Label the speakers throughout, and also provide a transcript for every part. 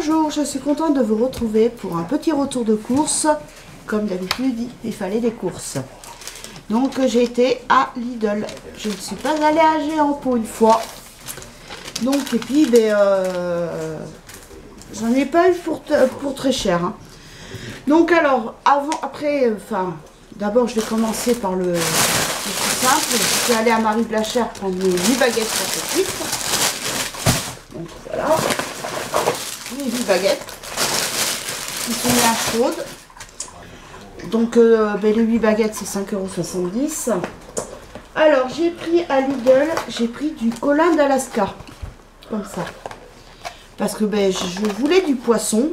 Speaker 1: Bonjour, je suis contente de vous retrouver pour un petit retour de course. Comme d'habitude, il fallait des courses. Donc j'ai été à Lidl. Je ne suis pas allée à Géant pour une fois. Donc et puis j'en ai pas eu pour très cher. Hein. Donc alors, d'abord je vais commencer par le plus simple. Je suis allée à Marie Blachère prendre mes 8 baguettes pour petite. Donc voilà. Les 8 baguettes qui sont bien chaudes. Donc les 8 baguettes c'est 5,70 €. Alors j'ai pris à Lidl, j'ai pris du colin d'Alaska. Comme ça. Parce que je voulais du poisson.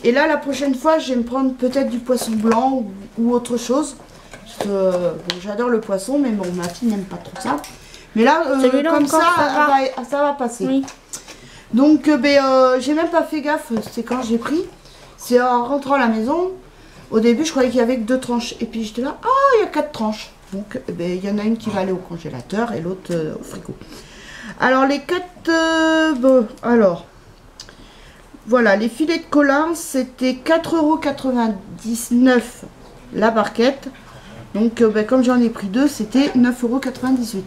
Speaker 1: Et là la prochaine fois je vais me prendre peut-être du poisson blanc ou autre chose. J'adore le poisson mais bon ma fille n'aime pas trop ça. Mais là comme ça va passer. Oui. Donc j'ai même pas fait gaffe, c'est quand j'ai pris. C'est en rentrant à la maison. Au début je croyais qu'il y avait que 2 tranches. Et puis j'étais là, il y a 4 tranches. Donc il y en a une qui va aller au congélateur et l'autre au frigo. Alors les 4... voilà, les filets de colin c'était 4,99 € la barquette. Donc comme j'en ai pris 2 c'était 9,98 €.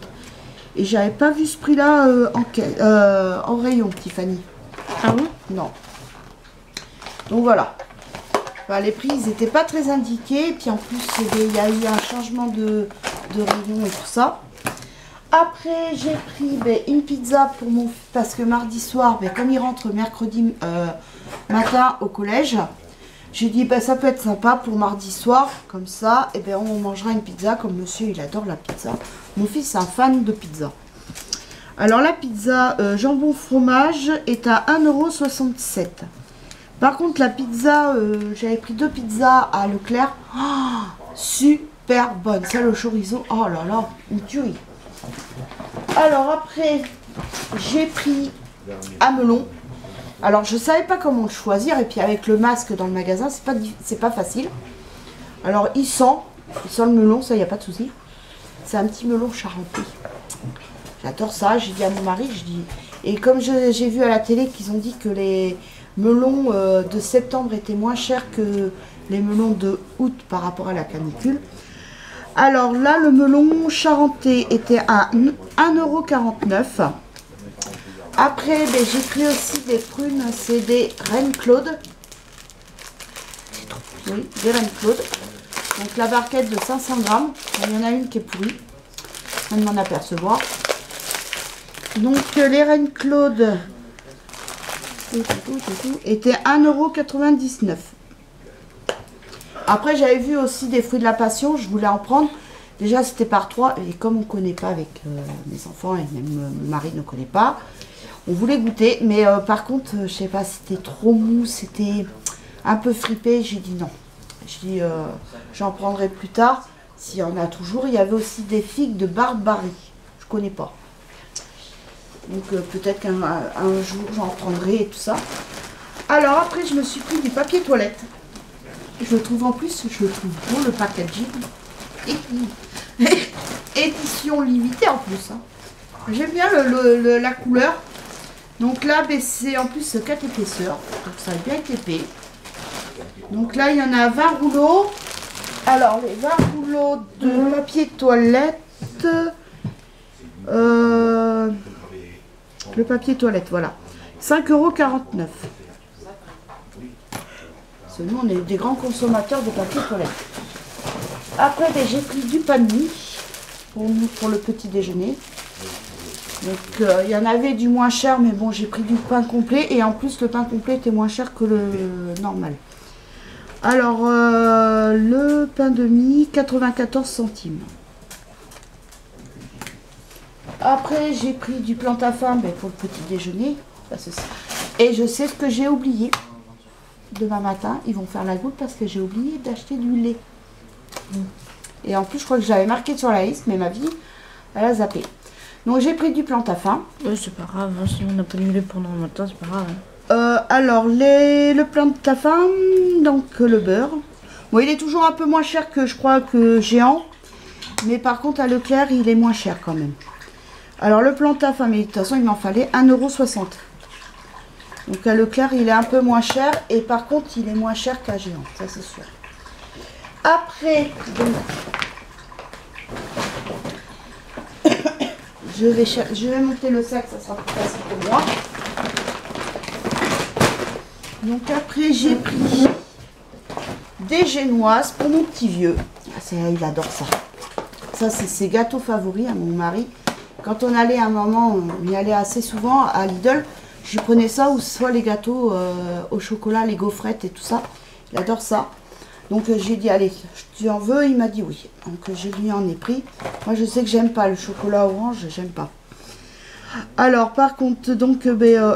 Speaker 1: Et j'avais pas vu ce prix là en rayon, Tiffany. Ah bon? Non. Donc voilà. Enfin, les prix ils n'étaient pas très indiqués. Et puis en plus il y a eu un changement de rayon et tout ça. Après j'ai pris une pizza pour mon fils parce que mardi soir, comme il rentre mercredi matin au collège, j'ai dit ça peut être sympa pour mardi soir, comme ça, on mangera une pizza comme monsieur il adore la pizza. Mon fils est un fan de pizza. Alors la pizza jambon fromage est à 1,67 €. Par contre la pizza, j'avais pris 2 pizzas à Leclerc, super bonne. Celle au chorizo, oh là là, une tuerie. Alors après j'ai pris un melon. Alors je savais pas comment le choisir et puis avec le masque dans le magasin c'est pas facile. Alors il sent le melon, ça il n'y a pas de souci. C'est un petit melon charentais. J'adore ça, j'ai dit à mon mari, et comme j'ai vu à la télé qu'ils ont dit que les melons de septembre étaient moins chers que les melons de août par rapport à la canicule. Alors là le melon charentais était à 1,49 €. Après, j'ai pris aussi des prunes, c'est des Reine Claude. Oui, des Reine Claude. Donc la barquette de 500 grammes. Il y en a une qui est pourrie. On m'en apercevoir. Donc les Reine Claude étaient 1,99 €. Après, j'avais vu aussi des fruits de la passion. Je voulais en prendre. Déjà, c'était par 3. Et comme on ne connaît pas avec mes enfants, et même mon mari ne connaît pas, on voulait goûter, mais par contre, je sais pas, c'était trop mou, c'était un peu fripé. J'ai dit non. J'ai dit, j'en prendrai plus tard, s'il y en a toujours. Il y avait aussi des figues de Barbarie. Je connais pas. Donc peut-être qu'un jour, j'en prendrai et tout ça. Alors après, je me suis pris du papier toilette. Je le trouve en plus, je le trouve beau, le packaging. Édition limitée en plus. Hein. J'aime bien la couleur. Donc là, c'est en plus 4 épaisseurs. Donc ça a bien été épais. Donc là, il y en a 20 rouleaux. Alors, les 20 rouleaux de papier toilette. Le papier toilette, voilà. 5,49 €. Parce que nous, on est des grands consommateurs de papier toilette. Après, j'ai pris du pain de mie pour le petit déjeuner. Donc il y en avait du moins cher, mais bon j'ai pris du pain complet et en plus le pain complet était moins cher que le normal. Alors le pain de mie 94 centimes. Après j'ai pris du Plantafin pour le petit déjeuner. Et je sais ce que j'ai oublié. Demain matin ils vont faire la goutte parce que j'ai oublié d'acheter du lait. Et en plus je crois que j'avais marqué sur la liste, mais ma vie elle a zappé. Donc j'ai pris du Plantafin.
Speaker 2: Oui, c'est pas grave, hein, si on n'a pas de lait pendant le matin, c'est pas grave. Hein.
Speaker 1: Alors le Plantafin, donc le beurre. Bon, il est toujours un peu moins cher que je crois que Géant. Mais par contre à Leclerc, il est moins cher quand même. Alors le Plantafin, mais de toute façon il m'en fallait 1,60 €. Donc à Leclerc, il est un peu moins cher. Et par contre, il est moins cher qu'à Géant. Ça, c'est sûr. Après, donc, je vais monter le sac. Ça sera plus facile pour moi. Donc après, j'ai pris des génoises pour mon petit vieux. Il adore ça. Ça, c'est ses gâteaux favoris à mon mari. Quand on allait à un moment, on y allait assez souvent à Lidl, je prenais ça ou soit les gâteaux au chocolat, les gaufrettes et tout ça. Il adore ça. Donc j'ai dit, allez, tu en veux? Il m'a dit oui. Donc je lui en ai pris. Moi, je sais que j'aime pas le chocolat orange, j'aime pas. Alors, par contre, donc,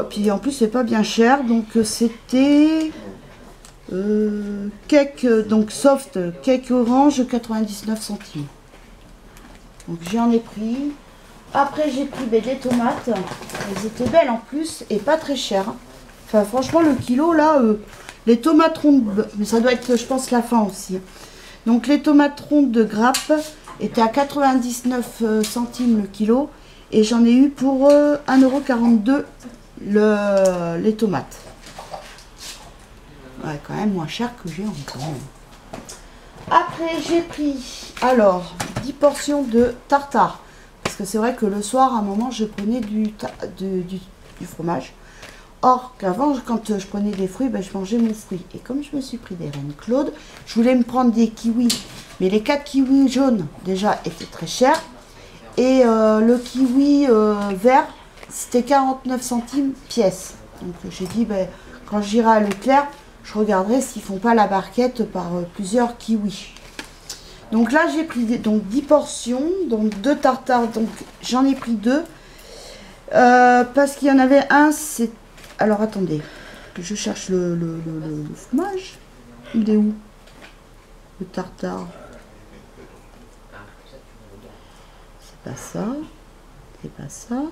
Speaker 1: puis en plus, c'est pas bien cher. Donc c'était cake, donc soft, cake orange, 99 centimes. Donc j'en ai pris. Après j'ai pris des tomates. Elles étaient belles en plus et pas très chères. Enfin franchement le kilo là, les tomates rondes, mais ça doit être je pense la fin aussi. Donc les tomates rondes de grappe étaient à 99 centimes le kilo. Et j'en ai eu pour 1,42 € les tomates. Ouais, quand même moins cher que j'ai encore. Après, j'ai pris, alors, 10 portions de tartare. Parce que c'est vrai que le soir, à un moment, je prenais du fromage. Or, qu'avant, quand je prenais des fruits, ben, je mangeais mon fruit. Et comme je me suis pris des Reines Claude, je voulais me prendre des kiwis. Mais les 4 kiwis jaunes, déjà, étaient très chers. Et le kiwi vert, c'était 49 centimes pièce. Donc j'ai dit, ben, quand j'irai à Leclerc, je regarderai s'ils font pas la barquette par plusieurs kiwis. Donc là, j'ai pris donc 10 portions, donc 2 tartares. Donc j'en ai pris 2. Parce qu'il y en avait un, c'est... Alors attendez, que je cherche le fromage. Il est où? Le tartare. C'est pas ça. C'est pas ça.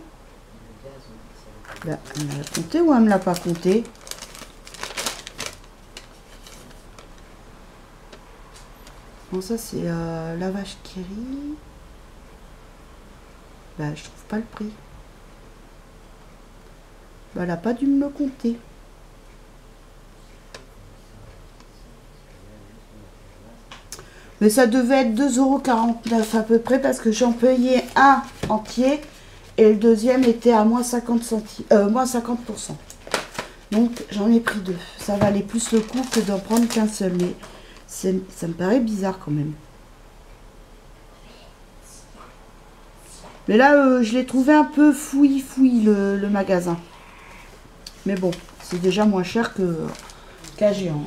Speaker 1: Là, elle me l'a compté ou elle me l'a pas compté? Bon, ça c'est la vache qui rit. Bah, je trouve pas le prix. Bah, elle a pas dû me le compter. Mais ça devait être 2,49 € à peu près parce que j'en payais un entier et le deuxième était à moins 50%. Donc j'en ai pris 2. Ça valait plus le coup que d'en prendre qu'un seul. Mais ça me paraît bizarre quand même. Mais là, je l'ai trouvé un peu fouillis le magasin. Mais bon, c'est déjà moins cher qu'à Géant.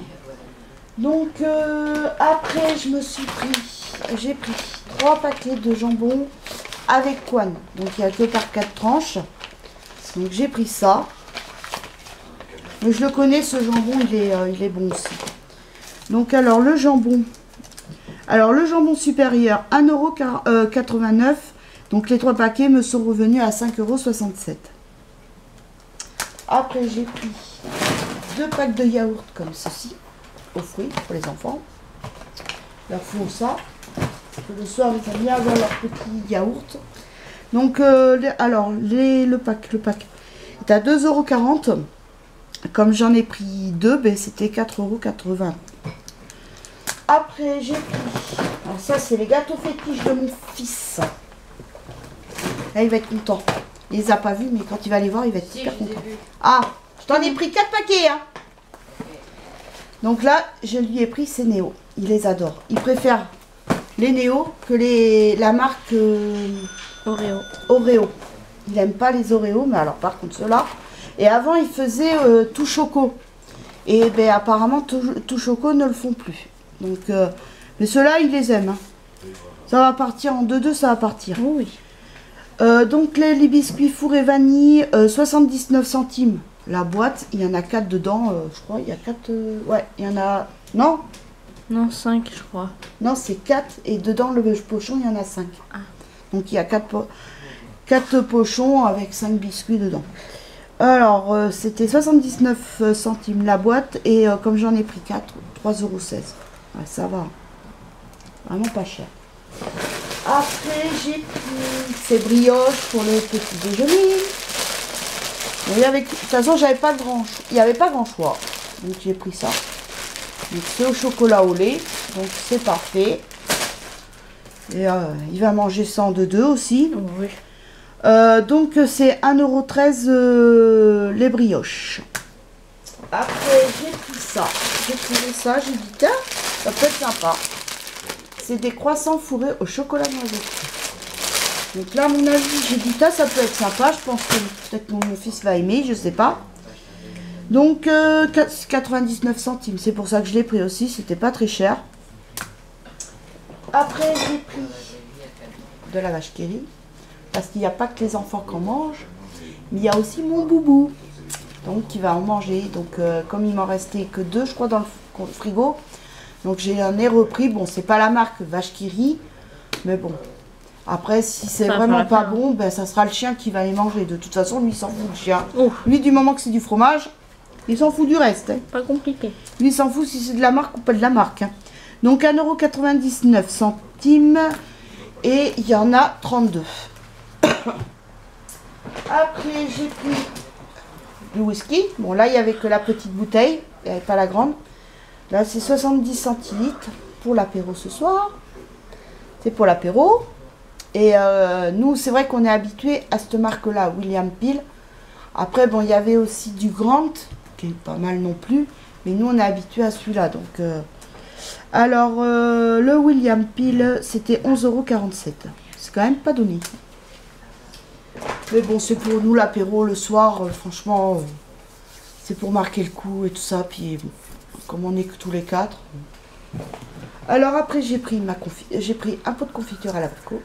Speaker 1: Donc après j'ai pris 3 paquets de jambon avec Quan. Donc il n'y a que par 4 tranches. Donc j'ai pris ça. Mais je le connais ce jambon, il est bon aussi. Donc alors le jambon. Alors le jambon supérieur 1,89 €. Donc les 3 paquets me sont revenus à 5,67 €. Après j'ai pris 2 packs de yaourt comme ceci. Aux fruits pour les enfants. Leur font ça. Parce que le soir, ils aiment bien avoir leur petit yaourt. Donc, le pack est à 2,40 €. Comme j'en ai pris 2, ben, c'était 4,80 €. Après, j'ai pris... Alors ça, c'est les gâteaux fétiches de mon fils. Là, il va être content. Il les a pas vus, mais quand il va les voir, il va être super content. Ah, je t'en ai pris 4 paquets, hein. Donc là, je lui ai pris ces Néo. Il les adore. Il préfère les Néo que la marque Oreo. Il n'aime pas les Oreo, mais alors par contre ceux-là. Et avant, il faisait tout choco. Et ben apparemment, tout choco ne le font plus. Donc, mais ceux-là, il les aime. Hein. Ça va partir en 2-2, ça va partir.
Speaker 2: Oh oui.
Speaker 1: Donc les biscuits four et vanille, 79 centimes. La boîte, il y en a 4 dedans, je crois, il y a 4... ouais, il y en a... Non?
Speaker 2: Non, 5, je crois.
Speaker 1: Non, c'est 4, et dedans, le pochon, il y en a 5.
Speaker 2: Ah.
Speaker 1: Donc, il y a 4 pochons avec 5 biscuits dedans. Alors, c'était 79 centimes la boîte, et comme j'en ai pris 4, 3,16 €. Ouais, ça va. Vraiment pas cher. Après, j'ai pris ces brioches pour le petit déjeuner. Et avec, de toute façon, j'avais pas il n'y avait pas grand choix. Donc j'ai pris ça. Donc c'est au chocolat au lait. Donc c'est parfait. Et il va manger ça en deux aussi.
Speaker 2: Oh, oui.
Speaker 1: Donc c'est 1,13 € les brioches. Après j'ai pris ça. J'ai trouvé ça. J'ai dit tiens, ça peut être sympa. C'est des croissants fourrés au chocolat noisette. Donc là, à mon avis, j'ai dit ça peut être sympa. Je pense que peut-être mon fils va aimer, je sais pas. Donc 99 centimes, c'est pour ça que je l'ai pris aussi. C'était pas très cher. Après, j'ai pris de la vache qui rit. Parce qu'il n'y a pas que les enfants qui en mangent, mais il y a aussi mon boubou. Donc qui va en manger. Donc comme il m'en restait que 2, je crois, dans le frigo. Donc j'en ai repris. Bon, c'est pas la marque vache qui rit, mais bon. Après, si c'est vraiment pas bon, ben, ça sera le chien qui va les manger. De toute façon, lui, il s'en fout, le chien. Oh. Lui, du moment que c'est du fromage, il s'en fout du reste. Hein.
Speaker 2: Pas compliqué.
Speaker 1: Lui, il s'en fout si c'est de la marque ou pas de la marque. Hein. Donc 1,99 €. Et il y en a 32. Après, j'ai pris du whisky. Bon, là, il n'y avait que la petite bouteille. Il n'y avait pas la grande. Là, c'est 70 centilitres pour l'apéro ce soir. C'est pour l'apéro. Et nous, c'est vrai qu'on est habitué à cette marque-là, William Peel. Après, bon, il y avait aussi du Grant, qui est pas mal non plus. Mais nous, on est habitué à celui-là. Donc, alors, le William Peel, c'était 11,47 €. C'est quand même pas donné. Mais bon, c'est pour nous l'apéro le soir. Franchement, c'est pour marquer le coup et tout ça. Puis, bon, comme on est que tous les 4. Alors après, j'ai pris un pot de confiture à l'abricot.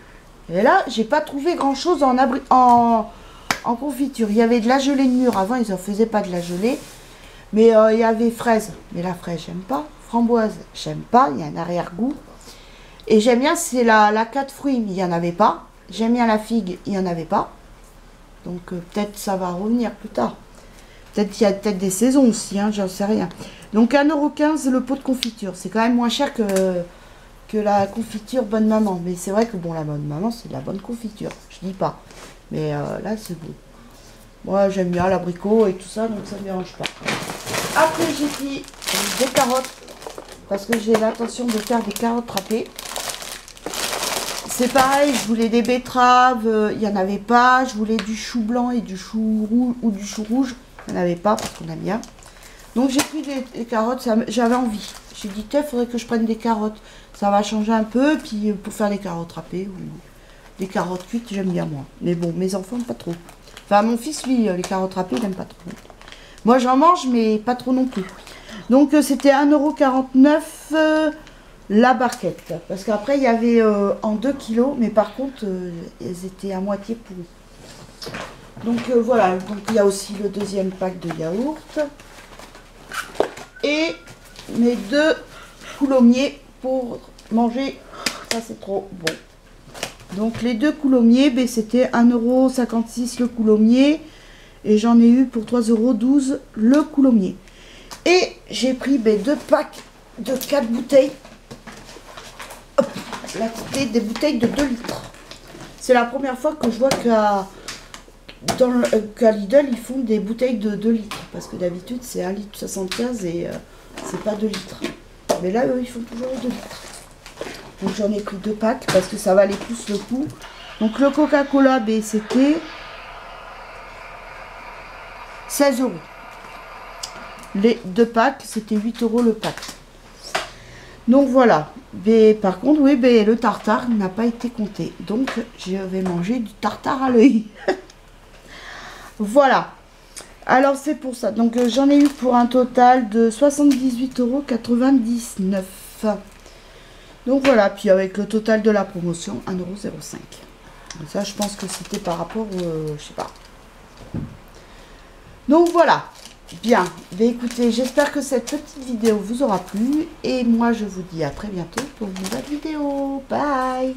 Speaker 1: Et là, j'ai pas trouvé grand chose en confiture. Il y avait de la gelée de mûre. Avant, ils en faisaient pas de la gelée. Mais il y avait fraise. Mais la fraise, j'aime pas. Framboise, j'aime pas. Il y a un arrière-goût. Et j'aime bien, c'est la 4 fruits, mais il n'y en avait pas. J'aime bien la figue, il n'y en avait pas. Donc peut-être ça va revenir plus tard. Peut-être qu'il y a peut-être des saisons aussi, hein, j'en sais rien. Donc 1,15 € le pot de confiture. C'est quand même moins cher que la confiture Bonne Maman. Mais c'est vrai que bon, la Bonne Maman, c'est de la bonne confiture. Je dis pas. Mais là, c'est bon. Moi, j'aime bien l'abricot et tout ça, donc ça ne me dérange pas. Après, j'ai pris des carottes. Parce que j'ai l'intention de faire des carottes râpées. C'est pareil, je voulais des betteraves, il n'y en avait pas. Je voulais du chou blanc et du chou rouge ou du chou rouge. Il n'y en avait pas parce qu'on aime bien. Donc j'ai pris des carottes, j'avais envie. J'ai dit, il faudrait que je prenne des carottes. Ça va changer un peu, puis pour faire des carottes râpées ou des carottes cuites, j'aime bien moi. Mais bon, mes enfants, pas trop. Enfin, mon fils, lui, les carottes râpées, il n'aime pas trop. Moi, j'en mange, mais pas trop non plus. Donc c'était 1,49 € la barquette. Parce qu'après, il y avait en 2 kilos, mais par contre, elles étaient à moitié pourries. Donc voilà, donc il y a aussi le deuxième pack de yaourt. Et mes 2 coulommiers pour manger. Ça, c'est trop bon. Donc les 2 coulommiers, ben, c'était 1,56 € le coulommier. Et j'en ai eu pour 3,12 € le coulommier. Et j'ai pris 2 packs de 4 bouteilles. Hop, là, c'était des bouteilles de 2 litres. C'est la première fois que je vois qu'à Lidl, ils font des bouteilles de 2 litres. Parce que d'habitude, c'est 1,75 € et c'est pas 2 litres. Mais là, eux, ils font toujours 2 litres. Donc j'en ai pris 2 packs parce que ça valait plus le coup. Donc le Coca-Cola, c'était 16 €. Les 2 packs, c'était 8 € le pack. Donc voilà. Mais par contre, oui, le tartare n'a pas été compté. Donc je vais manger du tartare à l'œil. Voilà. Alors c'est pour ça. Donc j'en ai eu pour un total de 78,99 €. Donc voilà. Puis avec le total de la promotion, 1,05 €. Ça, je pense que c'était par rapport, je sais pas. Donc voilà. Bien, écoutez, j'espère que cette petite vidéo vous aura plu. Et moi, je vous dis à très bientôt pour une nouvelle vidéo. Bye!